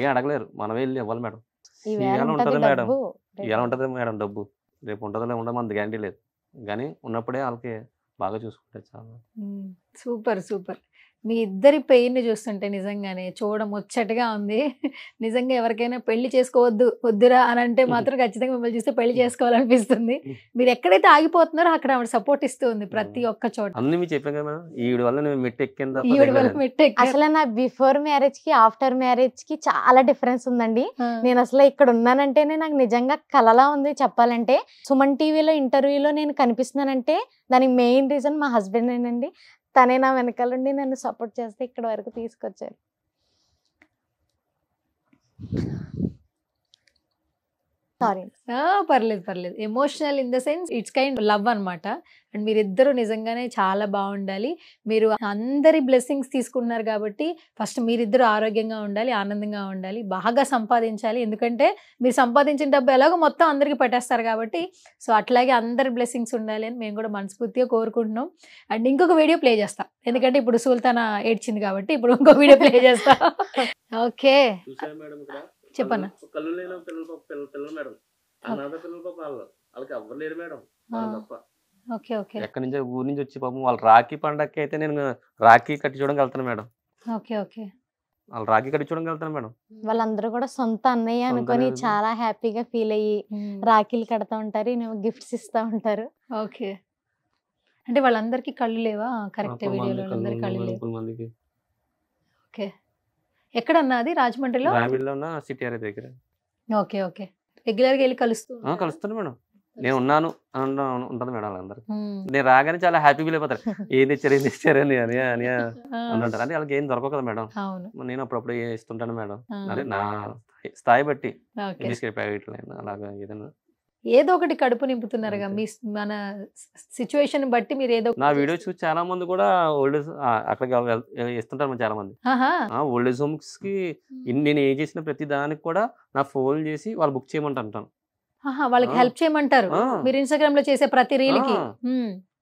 ఏం అడగలేరు, మనమే వెళ్ళి ఇవ్వాలి మేడం. ఈవేళ ఇవాళ ఉంటది ఉంటది మేడం. డబ్బు, ఇలా ఉంటుంది మేడం డబ్బు, రేపు ఉంటుందో ఉండదు మన గ్యారంటీ లేదు. కానీ ఉన్నప్పుడే వాళ్ళకి బాగా చూసుకుంటారు చాలా. Super super. మీ ఇద్దరి పెయిన్ చూస్తుంటే నిజంగానే చూడడం ముచ్చటగా ఉంది. నిజంగా ఎవరికైనా పెళ్లి చేసుకోవద్దు వద్దురా అని అంటే మాత్రం ఖచ్చితంగా మిమ్మల్ని చూస్తే పెళ్లి చేసుకోవాలనిపిస్తుంది. మీరు ఎక్కడైతే ఆగిపోతున్నారో అక్కడ ఆవిడ సపోర్ట్ ఇస్తూ ఉంది ప్రతి ఒక్క చోట. అన్ని మీకు చెప్పాను కదా మేడం, ఈవిడ వల్ల నేను మెట్టు ఎక్కింది తప్ప ఈవిడ వల్ల దిగలేదు. మెట్టెక్కారు. అసలు నా బిఫోర్ మ్యారేజ్ కి ఆఫ్టర్ మ్యారేజ్ కి చాలా డిఫరెన్స్ ఉందండి. నేను అసలు ఇక్కడ ఉన్నానంటేనే నాకు నిజంగా కలలా ఉంది చెప్పాలంటే. సుమన్ టీవీలో ఇంటర్వ్యూలో నేను కనిపిస్తున్నానంటే దానికి మెయిన్ రీజన్ మా హస్బెండ్ ఏనండి. తనే నా వెనకాలండి నన్ను సపోర్ట్ చేస్తే ఇక్కడ వరకు తీసుకొచ్చారు. సారీ. పర్లేదు పర్లేదు. Emotional in the sense it's kind love అన్నమాట. అండ్ మీరిద్దరూ నిజంగానే చాలా బాగుండాలి. మీరు అందరి బ్లెస్సింగ్స్ తీసుకున్నారు కాబట్టి ఫస్ట్ మీరిద్దరు ఆరోగ్యంగా ఉండాలి, ఆనందంగా ఉండాలి, బాగా సంపాదించాలి. ఎందుకంటే మీరు సంపాదించిన డబ్బు ఎలాగో మొత్తం అందరికి పెట్టేస్తారు కాబట్టి సో అట్లాగే అందరి బ్లెస్సింగ్స్ ఉండాలి అని మేము కూడా మనస్ఫూర్తిగా కోరుకుంటున్నాం. అండ్ ఇంకొక వీడియో ప్లే చేస్తా, ఎందుకంటే ఇప్పుడు సుల్తానా ఏడ్చింది కాబట్టి ఇప్పుడు ఇంకో వీడియో ప్లే చేస్తా. ఓకే చూసారా మేడం ఇక్కడ చెప్పన్నా. కళ్ళు లేని పిల్లలు మేడం, అనాథ పిల్లలు పాపం వాళ్ళకి ఎవ్వరు లేరు మేడం, వాళ్ళు తప్ప. ఓకే ఓకే ఎక్కడి నుంచి ఊరి నుంచి వచ్చి పాపం వాళ్ళు రాఖీ పండగకి అయితే నేను రాఖీ కట్టి చూడడానికి వెళ్తాను మేడం. ఓకే ఓకే వాళ్ళు రాఖీ కట్టి చూడడానికి వెళ్తాను మేడం. వాళ్ళందరూ కూడా సొంత అన్నయ్య సొంత అనుకొని అన్నయ్య. చాలా హ్యాపీగా ఫీల్ అయ్యి రాఖీలు కడతా ఉంటారు, గిఫ్ట్స్ ఇస్తా ఉంటారు. ఓకే. అంటే వాళ్ళందరికీ కళ్ళు లేవా? కరెక్ట్, కొంతమంది వీడియోలో కళ్ళు వాళ్ళందరికీ ఉన్నాయి కళ్ళు మేడం, లేవు. కొంతమందికి ఓకే. ఎక్కడన్నా అది? రాజమండ్రిలో? గ్రామీణలో ఉన్న సిటీఆర్ దగ్గర. Okay okay. రెగ్యులర్గా వెళ్ళి కలుస్తూ ఉంటారా? కలుస్తాను మేడం, నేను ఉన్నాను అని ఉంటుంది మేడం. వాళ్ళందరూ మ్మ్. నేను రాగానే చాలా హ్యాపీగా వెళ్ళిపోతారు. ఏం తెచ్చారు అని అని అని ఆ, అంటారు. అంటే వాళ్ళకి ఏం దొరకవు కదా మేడం. అవును. నేను అప్పుడప్పుడు ఇస్తుంటాను మేడం. ఆ, అదే నా స్థాయి బట్టి ఓకే. బిస్కెట్ ప్యాకెట్లు అయినా అలాగా ఏదైనా. ఏదో ఒకటి కడుపు నింపుతున్నారుగా అంతే. మీ మన సిచ్యువేషన్ బట్టి మీరు ఏదో నా వీడియో చూసి చాలా మంది కూడా ఓల్డ్ ఏజ్ అక్కడికి ఇస్తుంటారు మరి చాలా మంది. ఆహా. ఓల్డ్ ఏజ్ హోమ్స్ కి నేను ఏం చేసిన ప్రతి దానికి కూడా నా ఫోన్ చేసి వాళ్ళు బుక్ చేయమంటాను. ఆహా, వాళ్ళకి ఆ. హెల్ప్ చేయమంటారు ఆ. మీరు ఇన్స్టాగ్రామ్ లో చేసే ప్రతి రీల్ కి. ఆ.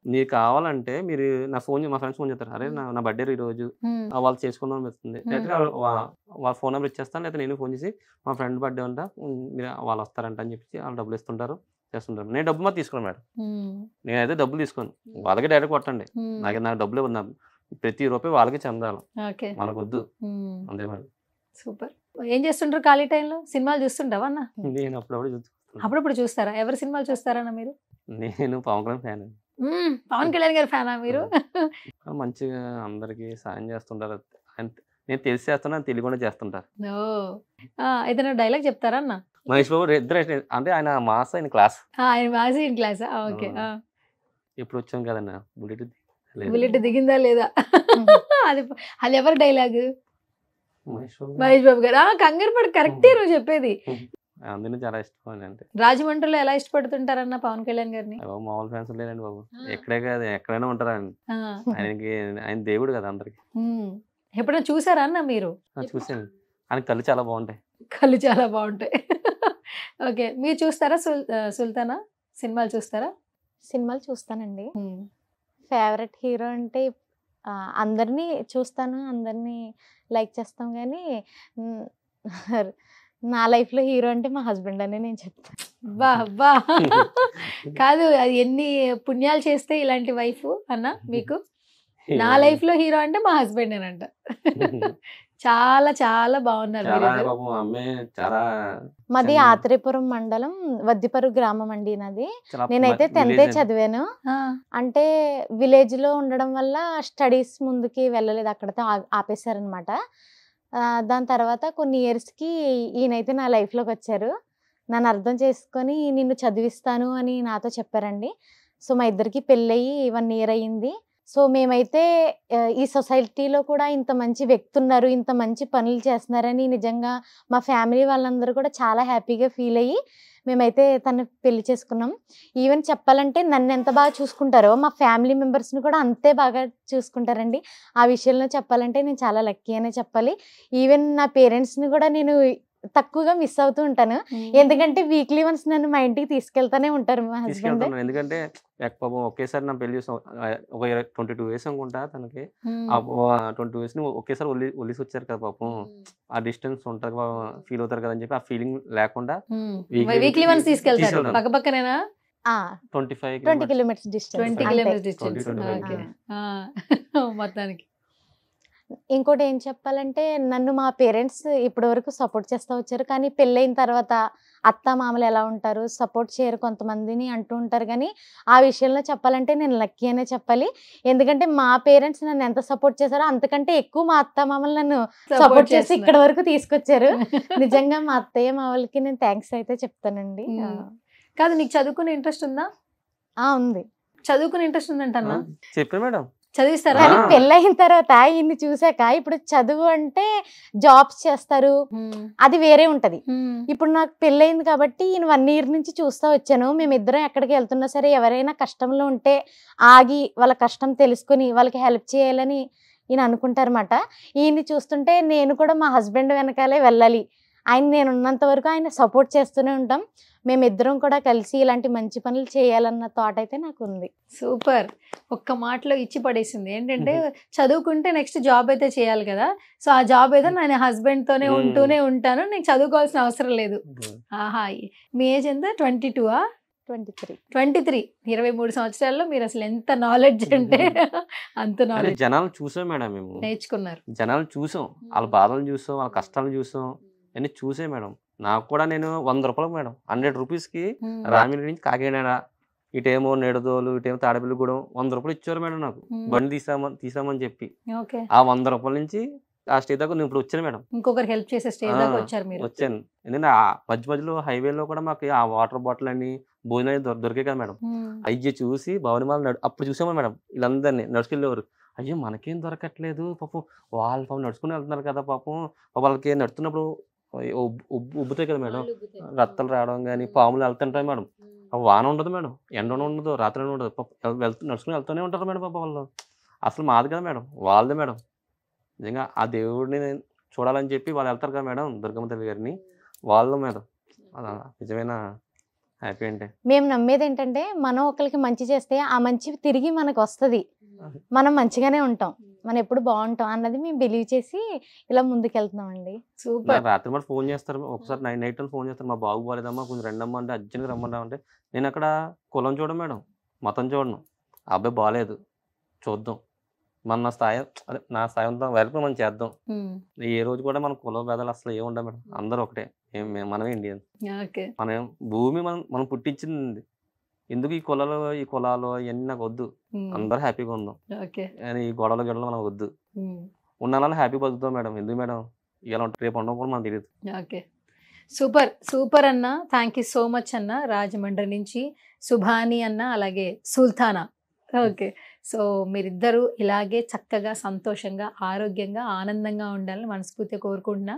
నీకు కావాలంటే మీరు నా ఫ్రెండ్స్ ఫోన్ చేస్తారు, అరే నా బర్త్డే ఈరోజు వాళ్ళు చేసుకుందాం అనిపిస్తుంది, లేకపోతే వాళ్ళ ఫోన్ నెంబర్ ఇచ్చేస్తాను, లేకపోతే నేను ఫోన్ చేసి మా ఫ్రెండ్ బర్త్డే ఉంటా మీరు వాళ్ళు వస్తారంట అని చెప్పి వాళ్ళు డబ్బులు ఇస్తుంటారు చేస్తుంటారు. నేను డబ్బు మాత్రం తీసుకోను మేడం, నేనైతే డబ్బులు తీసుకోను, వాళ్ళకి డైరెక్ట్ కొట్టండి, నాకు డబ్బులు ఇవ్వదు, ప్రతి రూపాయి వాళ్ళకి చెందాలి, మనకు వద్దు అంతే మేడం. సూపర్. ఏం చేస్తుంటారు ఖాళీ టైంలో? సినిమాలు చూస్తుంటావా అన్న? నేను అప్పుడప్పుడు చూస్తారా? ఎవరి సినిమాలు చూస్తారన్న మీరు? నేను పవన్ కళ్యాణ్ ఫ్యాన్. పవన్ కళ్యాణ్ గారి ఫ్యానా మీరు? మంచిగా అందరికి సాయం చేస్తుంటారు, నేను తెలిసి చేస్తున్నా తెలియకుండా చేస్తుంటారు. ఏదైనా డైలాగ్ చెప్తారా అన్న? మహేష్ బాబు ఇద్దరు అంటే ఆయన మాస్, ఆయన క్లాస్. ఆయన మాస్, ఈయన క్లాస్. ఓకే. ఇప్పుడు వచ్చాం కదన్నా బుల్లెట్ దిగిందా లేదా? అది అది ఎవరి డైలాగ్? మహేష్ బాబు గారు. కంగారు పడు, కరెక్టే నువ్వు చెప్పేది. అందుకని చాలా ఇష్టం. అంటే రాజమండ్రిలో ఎలా ఇష్టపడుతుంటారన్న పవన్ కళ్యాణ్ గారిని? మామూలు ఫ్యాన్స్ లేదండి బాబు, ఎక్కడే కాదు ఎక్కడైనా ఉంటారా ఆయనకి, ఆయన దేవుడు కదా అందరికి. ఎప్పుడైనా చూసారా అన్న మీరు? చూసాను, ఆయన కళ్ళు చాలా బాగుంటాయి. కళ్ళు చాలా బాగుంటాయి. ఓకే. మీరు చూస్తారా సుల్తానా? సినిమాలు చూస్తారా? సినిమాలు చూస్తానండి. ఫేవరెట్ హీరో అంటే అందరినీ చూస్తాను, అందరినీ లైక్ చేస్తాం, కానీ నా లైఫ్లో హీరో అంటే మా హస్బెండ్ అని నేను చెప్తాను. బా కాదు, అది ఎన్ని పుణ్యాలు చేస్తే ఇలాంటి వైఫ్ అన్న మీకు? నా లైఫ్లో హీరో అంటే మా హస్బెండ్ అంట. చాలా చాలా బాగున్నారు. మాది ఆత్రేయపురం మండలం, వద్దిపరు గ్రామం అండి నాది. నేనైతే 10th చదివాను. అంటే విలేజ్ లో ఉండడం వల్ల స్టడీస్ ముందుకి వెళ్ళలేదు, అక్కడతో ఆపేశారనమాట. దాని తర్వాత కొన్ని ఇయర్స్కి ఈయనైతే నా లైఫ్లోకి వచ్చారు. నన్ను అర్థం చేసుకొని నిన్ను చదివిస్తాను అని నాతో చెప్పారండి. సో మా ఇద్దరికి పెళ్ళయి 1 year అయ్యింది. సో మేమైతే ఈ సొసైటీలో కూడా ఇంత మంచి వ్యక్తి ఉన్నారు, ఇంత మంచి పనులు చేస్తున్నారని నిజంగా మా ఫ్యామిలీ వాళ్ళందరూ కూడా చాలా హ్యాపీగా ఫీల్ అయ్యి మేమైతే తను పెళ్లి చేసుకున్నాం. ఈవెన్ చెప్పాలంటే నన్ను ఎంత బాగా చూసుకుంటారో మా ఫ్యామిలీ మెంబర్స్ని కూడా అంతే బాగా చూసుకుంటారండి. ఆ విషయంలో చెప్పాలంటే నేను చాలా లక్కీ అనే చెప్పాలి. ఈవెన్ నా పేరెంట్స్ని కూడా నేను తక్కువగా మిస్ అవుతూ ఉంటాను, ఎందుకంటే వీక్లీ వన్స్ నన్ను మా ఇంటికి తీసుకెళ్తానే ఉంటారు మా హస్బెండ్. ఎందుకంటే పాపం ఒకేసారి నా పెళ్లి ఒక 22 years అనుకుంటా తనకి. 22 years ఒకేసారి ఒలిసి వచ్చారు కదా పాపం, ఆ డిస్టెన్స్ ఉంటారు ఫీల్ అవుతారు కదా అని చెప్పి ఆ ఫీలింగ్ లేకుండా వీక్లీ వన్స్ తీసుకెళ్తారు. పక్కపక్కనేనా? 20 kilometers డిస్టెన్స్. మొత్తానికి ఇంకోటి ఏం చెప్పాలంటే, నన్ను మా పేరెంట్స్ ఇప్పటి వరకు సపోర్ట్ చేస్తూ వచ్చారు, కానీ పెళ్ళైన తర్వాత అత్త మామలు ఎలా ఉంటారు, సపోర్ట్ చేయరు కొంతమందిని అంటూ ఉంటారు. కానీ ఆ విషయంలో చెప్పాలంటే నేను లక్కీ అనే చెప్పాలి. ఎందుకంటే మా పేరెంట్స్ నన్ను ఎంత సపోర్ట్ చేశారో అంతకంటే ఎక్కువ మా అత్త మామలు నన్ను సపోర్ట్ చేసి ఇక్కడ వరకు తీసుకొచ్చారు. నిజంగా మా అత్తయ్య మామలకి నేను థ్యాంక్స్ అయితే చెప్తానండి. కాదు, నీకు చదువుకునే ఇంట్రెస్ట్ ఉందా? ఉంది, చదువుకునే ఇంట్రెస్ట్ ఉందంటన్నా? చెప్పే మేడం, చదివిస్తారా? పెళ్ళయిన తర్వాత ఇన్ని చూసాక ఇప్పుడు చదువు అంటే జాబ్స్ చేస్తారు, అది వేరే ఉంటది. ఇప్పుడు నాకు పెళ్ళయింది కాబట్టి ఈయన 1 year నుంచి చూస్తూ వచ్చాను. మేమిద్దరం ఎక్కడికి వెళ్తున్నా సరే ఎవరైనా కష్టంలో ఉంటే ఆగి వాళ్ళ కష్టం తెలుసుకొని వాళ్ళకి హెల్ప్ చేయాలని ఈయన అనుకుంటారన్నమాట. ఈయన్ని చూస్తుంటే నేను కూడా మా హస్బెండ్ వెనకాలే వెళ్ళాలి, ఆయన నేను ఉన్నంత వరకు ఆయన సపోర్ట్ చేస్తూనే ఉంటాం. మేమిద్దరం కూడా కలిసి ఇలాంటి మంచి పనులు చేయాలన్న థాట్ అయితే నాకు ఉంది. సూపర్. ఒక్క మాటలో ఇచ్చి పడేసింది. ఏంటంటే చదువుకుంటే నెక్స్ట్ జాబ్ అయితే చేయాలి కదా, సో ఆ జాబ్ అయితే నేను హస్బెండ్తోనే ఉంటూనే ఉంటాను, నేను చదువుకోవాల్సిన అవసరం లేదు. ఆహా, మీ ఏజ్ ఎంత? 22ఆ? 23. 23 సంవత్సరాల్లో మీరు అసలు ఎంత నాలెడ్జ్ అంటే అంత నాలెడ్జ్. జనాలు చూసాం మేడం, మేము నేర్చుకున్నారు. జనాలు చూసాం, వాళ్ళ బాధలు చూసాం, వాళ్ళ కష్టాలు చూసాం, అన్ని చూసే మేడం. నాకు కూడా నేను 100 రూపాయలు మేడం, 100 రూపీస్కి రామిలి నుంచి కాకినాడ, ఇటేమో నెడదోలు, ఇటేమో తాడపల్లిగూడెం 100 రూపాయలు ఇచ్చారు మేడం నాకు, బండి తీసామని చెప్పి. ఆ 100 రూపాయల నుంచి ఆ స్టేజ్ దాకా నేను ఇప్పుడు వచ్చాను మేడం. ఇంకొకరు హెల్ప్ చేసే స్టేజ్ దాకా వచ్చారు మీరు? వచ్చాను. ఎందుకంటే ఆ మధ్యలో హైవేలో కూడా మాకు ఆ వాటర్ బాటిల్ అని భోజనాలు దొరికాయి కదా మేడం, అయ్యి చూసి భవనమాల అప్పుడు చూసామా మేడం, వీళ్ళందరినీ నడుచుకెళ్ళేవారు. అయ్యో మనకేం దొరకట్లేదు పాపం, వాళ్ళు పాపం నడుచుకుని వెళ్తున్నారు కదా పాపం, వాళ్ళకి నడుస్తున్నప్పుడు ఉబ్బుతాయి కదా మేడం, రత్తలు రావడం కానీ పాములు వెళ్తుంటాయి మేడం. వాన ఉండదు మేడం, ఎండ ఉండదు, రాత్రి ఉండదు, నడుచుకుని వెళ్తూనే ఉంటారు మేడం పాప వాళ్ళు. అసలు మాది కదా మేడం, వాళ్ళదే మేడం. నిజంగా ఆ దేవుడిని చూడాలని చెప్పి వాళ్ళు వెళ్తారు కదా మేడం, దుర్గమ్మ తల్లి గారిని, వాళ్ళు మేడం నిజమైన హ్యాపీ అంటే మేము నమ్మేది ఏంటంటే మనం ఒకరికి మంచి చేస్తే ఆ మంచి తిరిగి మనకు వస్తుంది, మనం మంచిగానే ఉంటాం, మనం ఎప్పుడు బాగుంటాం అన్నది మేము బిలీవ్ చేసి ఇలా ముందుకెళ్తున్నామండి. సూపర్. రాత్రి మరి ఫోన్ చేస్తారు, ఒకసారి నైట్ ఫోన్ చేస్తారు, మా బాబు బాలేదమ్మా కొంచెం రెండమ్మా అంటే అర్జెంట్గా రమ్మన్నా అంటే నేను అక్కడ కులం చూడను మేడం, మతం చూడను, ఆ అబ్బాయి బాగాలేదు చూద్దాం, మన స్థాయి అదే నా స్థాయి ఉందాం వరకు మనం చేద్దాం. ఏ రోజు కూడా మన కుల భేదాలు అసలు ఏమి ఉండవు మేడం, అందరూ ఒకటే, మనమే ఇండియన్. ఓకే. మనం భూమి మనం పుట్టించింది, ఎందుకు ఈ కులాలు ఇవన్నీ నాకు వద్దు, అందరూ హ్యాపీగా ఉందాం, ఓకే. ఈ గొడవలు మనకు వద్దు, ఉన్న హ్యాపీ బతుకుతాం మేడం. ఎందుకు మేడం ఇలా ఉంటుంది, రేపు ఉండడం కూడా మనకు తెలియదు. ఓకే, సూపర్ సూపర్ అన్న, థ్యాంక్ యూ సో మచ్ అన్న. రాజమండ్రి నుంచి సుభాని అన్న, అలాగే సుల్తానా. ఓకే, సో మీరిద్దరూ ఇలాగే చక్కగా సంతోషంగా ఆరోగ్యంగా ఆనందంగా ఉండాలని మనస్ఫూర్తిగా కోరుకుంటున్నా.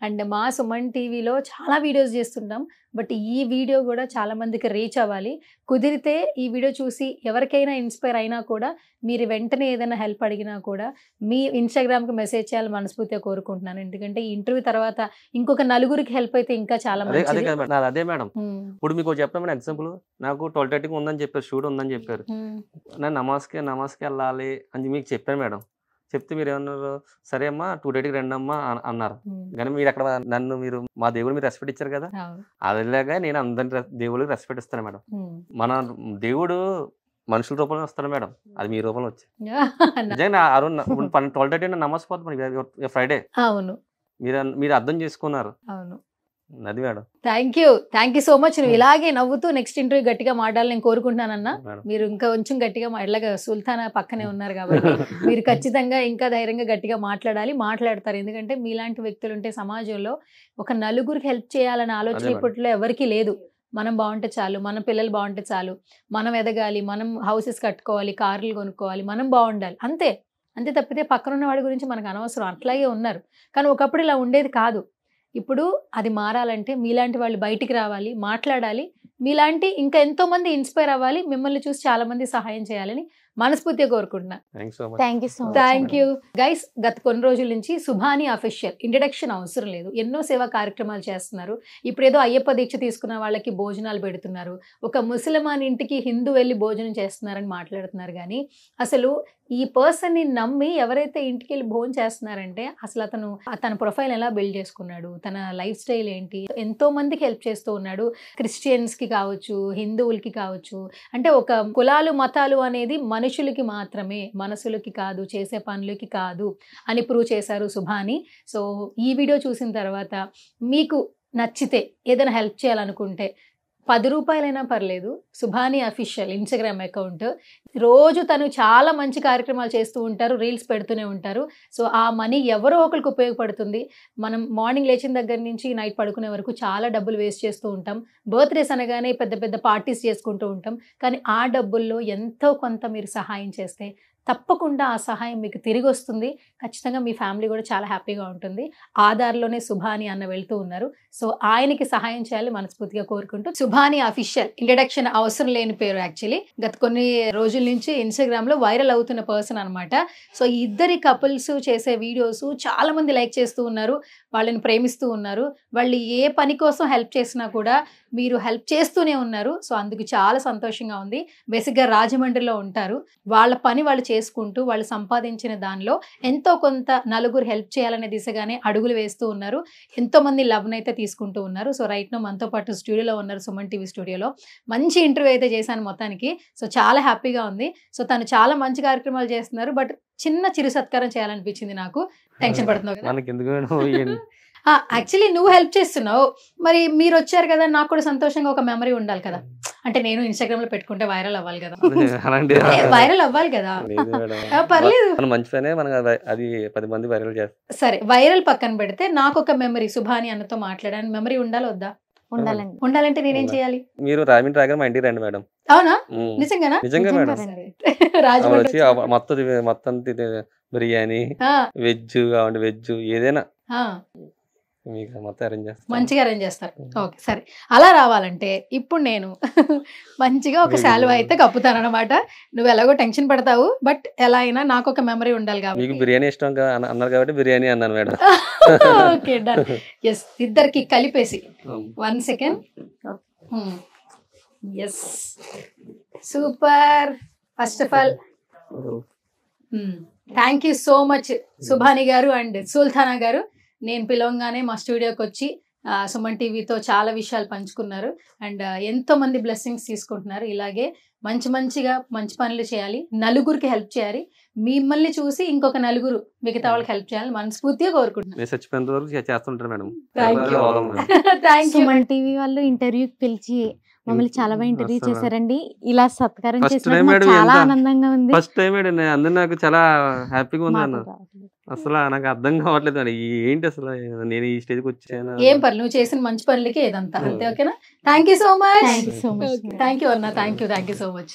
అండ్ మా సుమన్ టీవీలో చాలా వీడియోస్ చేస్తుంటాం, బట్ ఈ వీడియో కూడా చాలా మందికి రీచ్ అవ్వాలి. కుదిరితే ఈ వీడియో చూసి ఎవరికైనా ఇన్స్పైర్ అయినా కూడా మీరు వెంటనే ఏదైనా హెల్ప్ అడిగినా కూడా మీ ఇన్స్టాగ్రామ్కి మెసేజ్ చేయాలని మనస్ఫూర్తిగా కోరుకుంటున్నాను. ఎందుకంటే ఈ ఇంటర్వ్యూ తర్వాత ఇంకొక నలుగురికి హెల్ప్ అయితే ఇంకా చాలా మంచిది. అదే మేడం, ఇప్పుడు మీకు చెప్పాను మేడం ఎగ్జాంపుల్, నాకు 12:30 ఉందని చెప్పారు, షూట్ ఉందని చెప్పారు, నేను నమాజ్కి వెళ్ళాలి అని మీకు చెప్పాను మేడం. చెప్తే మీరు ఏమన్నారు, సరే అమ్మా 2:30 రండి అమ్మా అన్నారు. కానీ మీరు అక్కడ మీరు మా దేవుడు మీరు రెస్పెక్ట్ ఇచ్చారు కదా, అదేలాగా నేను అందరి దేవుడికి రెస్పెక్ట్ ఇస్తాను మేడం. మన దేవుడు మనుషుల రూపంలో వస్తాడు మేడం, అది మీ రూపంలో వచ్చి నిజంగా 12:30 నమాజ్ పోతుంది ఫ్రైడే. అవును, మీరు అర్థం చేసుకున్నారు. అవును, అది madam. Thank you so much. నువ్వు ఇలాగే నవ్వుతూ నెక్స్ట్ ఇంటర్వ్యూ గట్టిగా మాట్లాడాలని నేను కోరుకుంటున్నానన్నా. మీరు ఇంకా కొంచెం గట్టిగా ఇలాగ సుల్తానా పక్కనే ఉన్నారు కాబట్టి మీరు ఖచ్చితంగా ఇంకా ధైర్యంగా గట్టిగా మాట్లాడతారు. ఎందుకంటే మీలాంటి వ్యక్తులు ఉంటే సమాజంలో ఒక నలుగురికి హెల్ప్ చేయాలనే ఆలోచన ఇప్పట్లో ఎవరికి లేదు. మనం బాగుంటే చాలు, మన పిల్లలు బాగుంటే చాలు, మనం ఎదగాలి, మనం హౌసెస్ కట్టుకోవాలి, కార్లు కొనుక్కోవాలి, మనం బాగుండాలి, అంతే తప్పితే పక్కన ఉన్న వాడి గురించి మనకు అనవసరం. అట్లాగే ఉన్నారు, కానీ ఒకప్పుడు ఇలా ఉండేది కాదు. ఇప్పుడు అది మారాలంటే మీలాంటి వాళ్ళు బయటికి రావాలి, మాట్లాడాలి, మీలాంటి ఇంకా ఎంతో మంది ఇన్స్పైర్ అవ్వాలి, మిమ్మల్ని చూసి చాలా మంది సహాయం చేయాలని మనస్ఫూర్తిగా కోరుకుంటున్నా. Thank you guys. గత కొన్ని రోజుల నుంచి సుభాని అఫీషియల్ ఇంట్రడక్షన్ అవసరం లేదు, ఎన్నో సేవా కార్యక్రమాలు చేస్తున్నారు. ఇప్పుడు ఏదో అయ్యప్ప దీక్ష తీసుకున్న వాళ్ళకి భోజనాలు పెడుతున్నారు, ఒక ముసల్మాన్ ఇంటికి హిందూ వెళ్ళి భోజనం చేస్తున్నారని మాట్లాడుతున్నారు. కానీ అసలు ఈ పర్సన్ని నమ్మి ఎవరైతే ఇంటికి వెళ్ళి భోజనం చేస్తున్నారంటే అసలు తన ప్రొఫైల్ ఎలా బిల్డ్ చేసుకున్నాడు, తన లైఫ్ స్టైల్ ఏంటి, ఎంతో మందికి హెల్ప్ చేస్తూ ఉన్నాడు. క్రిస్టియన్స్కి కావచ్చు, హిందువులకి కావచ్చు, అంటే ఒక కులాలు మతాలు అనేది మనుషులకి మాత్రమే, మనసులకి కాదు, చేసే పనులకి కాదు అని ప్రూవ్ చేశారు సుభాని. సో ఈ వీడియో చూసిన తర్వాత మీకు నచ్చితే ఏదైనా హెల్ప్ చేయాలనుకుంటే 10 రూపాయలైనా పర్లేదు, సుభాని అఫీషియల్ ఇన్స్టాగ్రామ్ అకౌంట్. రోజు తను చాలా మంచి కార్యక్రమాలు చేస్తూ ఉంటారు, రీల్స్ పెడుతూనే ఉంటారు. సో ఆ మనీ ఎవరో ఒకరికి ఉపయోగపడుతుంది. మనం మార్నింగ్ లేచిన దగ్గర నుంచి నైట్ పడుకునే వరకు చాలా డబ్బులు వేస్ట్ చేస్తూ ఉంటాం. బర్త్డేస్ అనగానే పెద్ద పెద్ద పార్టీస్ చేసుకుంటూ ఉంటాం. కానీ ఆ డబ్బుల్లో ఎంతో కొంత మీరు సహాయం చేస్తే తప్పకుండా ఆ సహాయం మీకు తిరిగి వస్తుంది. ఖచ్చితంగా మీ ఫ్యామిలీ కూడా చాలా హ్యాపీగా ఉంటుంది. ఆధార్లోనే సుభాని అన్న వెళ్తూ ఉన్నారు. సో ఆయనకి సహాయం చేయాలి మనస్ఫూర్తిగా కోరుకుంటూ, సుభాని అఫీషియల్ ఇంట్రడక్షన్ అవసరం లేని పేరు. యాక్చువల్లీ గత కొన్ని రోజుల నుంచి ఇన్స్టాగ్రామ్లో వైరల్ అవుతున్న పర్సన్ అనమాట. సో ఇద్దరి కపుల్స్ చేసే వీడియోస్ చాలా మంది లైక్ చేస్తూ ఉన్నారు, వాళ్ళని ప్రేమిస్తూ ఉన్నారు. వాళ్ళు ఏ పని కోసం హెల్ప్ చేసినా కూడా మీరు హెల్ప్ చేస్తూనే ఉన్నారు. సో అందుకు చాలా సంతోషంగా ఉంది. బేసిక్గా రాజమండ్రిలో ఉంటారు. వాళ్ళ పని వాళ్ళు చేసుకుంటూ వాళ్ళు సంపాదించిన దానిలో ఎంతో కొంత నలుగురు హెల్ప్ చేయాలనే దిశగానే అడుగులు వేస్తూ ఉన్నారు. ఎంతో మంది లవ్ని అయితే తీసుకుంటూ ఉన్నారు. సో రైట్ నో మనతో పాటు స్టూడియోలో ఉన్నారు, సుమన్ టీవీ స్టూడియోలో. మంచి ఇంటర్వ్యూ అయితే చేశాను మొత్తానికి. సో చాలా హ్యాపీగా ఉంది. సో తను చాలా మంచి కార్యక్రమాలు చేస్తున్నారు. బట్ చిన్న చిరు సత్కారం చేయాలనిపించింది నాకు. టెన్షన్ పడుతున్నావు కదా? యాక్చువల్లీ నువ్వు హెల్ప్ చేస్తున్నావు, మరి మీరు వచ్చారు కదా, నాకు కూడా సంతోషంగా ఒక మెమరీ ఉండాలి కదా. అంటే నేను ఇన్స్టాగ్రామ్ లో పెట్టుకుంటే వైరల్ అవ్వాలి కదా, వైరల్ అవ్వాలి కదా. పర్లేదు, అది 10 మంది వైరల్ చేస్తారు. సరే వైరల్ పక్కన పెడితే నాకు ఒక మెమరీ, సుభాని అన్నతో మాట్లాడాను, మెమరీ ఉండాలి వద్దా? ఉండాలంటే నేనేం చేయాలి? మీరు రాజమండ్రి రాగానే మా ఇంటికి రండి మేడం. అవునా? నిజంగానా? నిజంగా మేడం. రాజమండ్రి మొత్తం బిర్యానీ, వెజ్ కావండి, వెజ్ ఏదైనా మీకు మొత్తం అరేంజ్ చేస్తాను, మంచిగా అరేంజ్ చేస్తారు. ఓకే సరే, అలా రావాలంటే ఇప్పుడు నేను మంచిగా ఒక శాలువా అయితే కప్పుతాను అనమాట. నువ్వు ఎలాగో టెన్షన్ పడతావు, బట్ ఎలా అయినా నాకు ఒక మెమరీ ఉండాలి కాబట్టి. మీకు బిర్యానీ ఇష్టం అన్నారు కాబట్టి బిర్యానీ అన్నాను మేడం. Okay done. ఎస్, ఇద్దరికి కలిపేసి 1 second. Yes super. First of all thank you so much Subhani garu and Sultana గారు. నేను పిలవంగానే మా స్టూడియోకి వచ్చి సుమన్ టీవీతో చాలా విషయాలు పంచుకున్నారు అండ్ ఎంతో మంది బ్లెస్సింగ్స్ తీసుకుంటున్నారు. ఇలాగే మంచిగా మంచి పనులు చేయాలి, నలుగురికి హెల్ప్ చేయాలి, మిమ్మల్ని చూసి ఇంకొక నలుగురు మిగతా వాళ్ళకి హెల్ప్ చేయాలని మనస్ఫూర్తిగా కోరుకుంటున్నాను. నేను చచ్చిపోయేంత వరకు చేస్తుంటారు madam. Thank you. Suman TV వాళ్ళు ఇంటర్వ్యూకి పిలిచి మమ్మల్ని చాలా బాగా ఇంటర్వ్యూ చేశారండి. ఇలా సత్కారం చేసినందుకు చాలా ఆనందంగా ఉంది. ఫస్ట్ టైం అందరూ నాకు చాలా హ్యాపీగా ఉంది అన్న. అసలు నాకు అర్థం కావట్లేదు అండి ఏంటి అసలు నేను ఈ స్టేజ్కి వచ్చాను. ఏం పర్లేదు, నువ్వు చేసిన మంచి పనులకి ఏదంతా అంతే. ఓకేనా? Thank you so much. Thank you so much. Thank you అన్న. Thank you so much.